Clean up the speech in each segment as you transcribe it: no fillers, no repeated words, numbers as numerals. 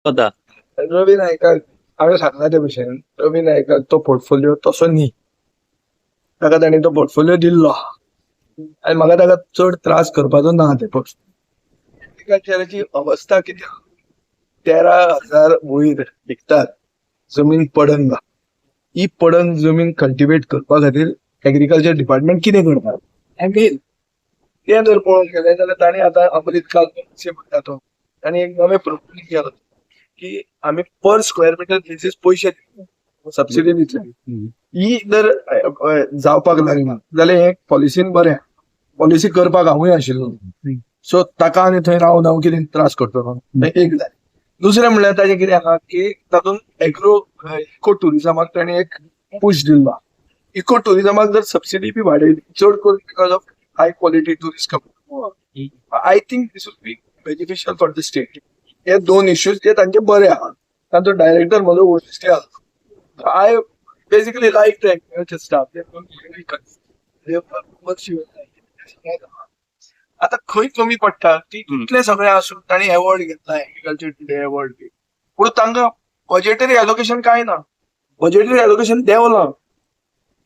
होता. रवी नायकाक हांवें सांगला त्या भशेन रवी नायकाक तो पोर्टफोलिओ तसो न्ही. ताका ताणी तो पोर्टफोलिओ दिल्लो आनी म्हाका ताका चड त्रास करपाचो ना ते पोर्टफोलिओची अवस्था कितें आहा? 13,000 वयर विकतात जमीन पडंग. ही पडंग जमीन कल्टिवेट करपा खातीर एग्रीकल्चर डिपार्टमेंट कितें करता? तें जर पळोवंक गेलें जाल्यार ताणें आतां अमरीत काल म्हणटा तो ताणें एक नवें प्रपोज केलो की आमी पर स्क्वेअर मिटर बेसीस पयशे सबसिडी दितले. ही जर जावपाक लागना जाल्यार हे पॉलिसीन बरें पॉलिसी करपाक हांवूय आशिल्लो. सो ताका आनी थंय रावन हांव कितें त्रास करतलो एक जालें. दुसरें म्हणल्यार ताजें कितें आहा की तातूंत इको टुरिझमाक ताणें एक पुश दिल्लो. इको टुरिझमाक जर सबसिडी बी वाडयली चड करून because of high quality tourist I think this would be beneficial for the state. हे दोन इश्यूज जे तांचे बरे आहात. तांचो डायरेक्टर म्हजो ओळखीचे आसा. I basically like the staff. आता खंय कमी पडटा ती इतले सगळे आसून ताणी अवॉर्ड घेतला एग्रीकल्चर टुडे अवॉर्ड बी पूण तांकां बजेटरी एलोकेशन काय ना. बजेटरी एलोकेशन देंवला.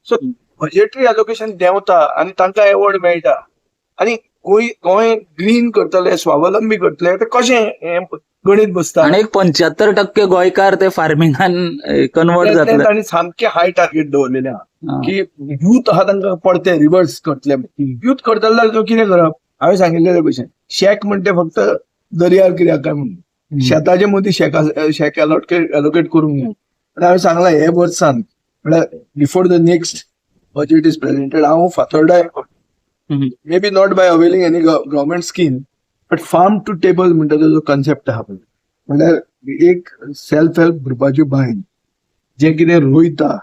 सो बजेटरी एलोकेशन देंवता आनी तांकां अवॉर्ड मेळटा आनी गोंय ग्रीन करतले स्वावलंबी करतले ते कशें गणित बसता. आणि 75% गोंयकार ते फार्मिंगान कन्वर्ट जातले. ताणी सामके हाय टार्गेट दवरलेले आहा की यूथ आहा तांकां पडते रिवर्स करतले. यूथ करतले जाल्यार तो कितें करप? हांवें सांगिल्ले भशेन शेक म्हणटे फक्त दर्यार कित्याक काय म्हणून शेताचे मदीं शेक एलोकेट करूंक जाय. पण हांवें सांगलां हे वर्सान म्हळ्यार before the next budget is presented हांव Fatorda maybe not by availing any government scheme but farm to table म्हणटा जो कन्सेप्ट आहा पळय म्हळ्यार एक सेल्फ हेल्प ग्रुपाची बायन जे कितें रोयता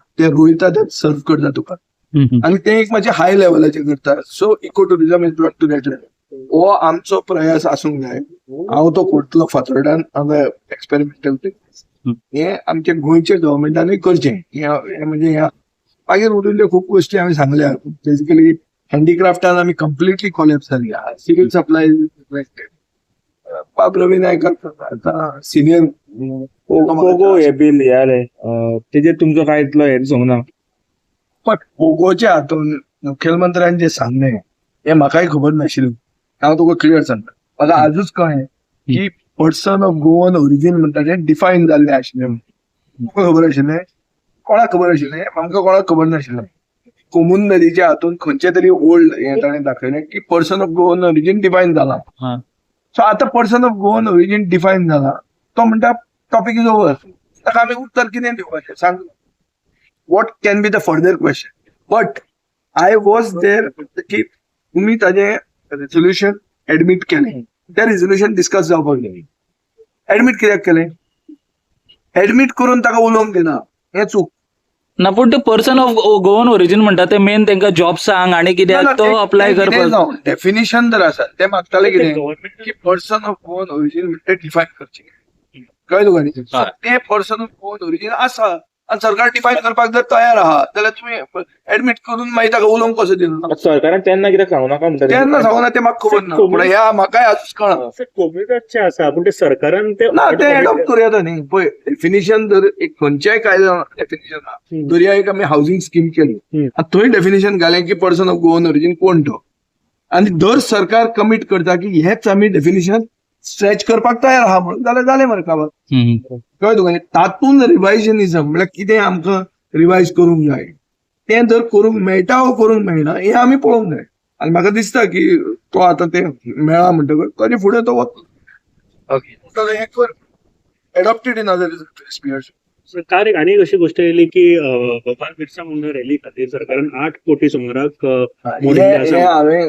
ते सर्व करता तुका आनी ते एक मातशें हाय लेवलाचेर करता. So eco tourism is brought to that level. हो आमचो प्रयास आसूंक जाय. हांव तो करतलो फातोर्डान हांगा एक्सपेरिमेंटल. हे आमच्या गोंयच्या गव्हर्मेंटानूय करचें. हे म्हणजे ह्या मागीर उरिल्ल्यो खूब गोश्टी हांवें सांगल्या. बेसिकली हँडीक्राफ्टान आमी कंप्लिटली कॉलेप्स जाली. सिव्हिल सप्लाय बाब रवी नायकाक आतां सिनियर पोगो हे बिल हे जालें तेजेर तुमचो काय इतलो हेर सांगू ना. पण पोगोच्या हातून मुखेलमंत्र्यान जे सांगलें हे म्हाकाय खबर नाशिल्लें. हांव तुका क्लियर सांगता. म्हाका आजूच कळ्ळें की पर्सन ऑफ गोवन ओरिजीन म्हणटा तें डिफायन जाल्लें आशिल्लें. तुका खबर आशिल्लें? कोणाक खबर आशिल्लें? आमकां कोणाक खबर नाशिल्लें. कोमून नदीच्या हातून खंयचे तरी ओल्ड हे ताणें दाखयलें की person of Goan origin define जाला. सो आतां person of Goan origin define जाला तो म्हणटा टॉपिक इज ओवर. ताका आमी उत्तर कितें दिवपाचें सांग. What can be the further question. But I was there की तुमी ताजें रेझोल्युशन एडमीट केलें. तें रेझोल्युशन डिस्कस जावपाक जाय. एडमीट कित्याक केलें? एडमीट करून ताका उलोवंक दिना हें चूक ना. पण ते पर्सन ऑफ गोवन ओरिजीन म्हणटा ते मेन तांकां जॉब सांग आणि कित्याक तो अप्लाय करपाक डेफिनेशन जर आसा ते मागताले कितें की पर्सन ऑफ गोवन ओरिजीन म्हणटा डिफायन करचें. कळ्ळें तुका न्ही? ते पर्सन ऑफ गोवन ओरिजीन आसा आनी सरकार डिफायन करपाक जर तयार आहा जाल्यार तुमी एडमीट करून मागीर ताका उलोवंक कसो दिना. सरकारान तेन्ना कित्याक सांगू नाका म्हणटा तेन्ना सांगूना ते म्हाका खबर ना. पूण ह्या म्हाकाय आजूच कळना. कोविडाचे आसा पूण ते सरकारान ते ना ते एडॉप्ट करूं येता न्ही. पळय डेफिनेशन जर एक खंयच्याय कायद्यान डेफिनेशन आहा. दर्या एक आमी हावसिंग स्कीम केली आनी थंय डेफिनेशन घालें की पर्सन ऑफ गोवन ओरिजीन कोण तो. आनी दर सरकार कमीट करता की हेच आमी डेफिनेशन स्ट्रेच करपाक तयार आहा म्हणून जाल्यार जालें मरे काबार. कळ्ळें तुका न्ही? तातूंत रिवायजनिझम म्हळ्यार कितें आमकां रिवायज करूंक जाय तें जर करूंक मेळटा वो करूंक मेळना हें आमी पळोवंक जाय. आनी म्हाका दिसता की तो आतां तें मेळ्ळा म्हणटकच ताचे फुडें तो वतलो. हें कर एडॉप्टेड इन अदर स्पियर्स. सरकार आनी अशी गोष्ट येयली की भोपाळ बिरसा मुंडा रॅली खातीर सरकारान 8 कोटी सुमाराक मोडील्ले आसा. हांवें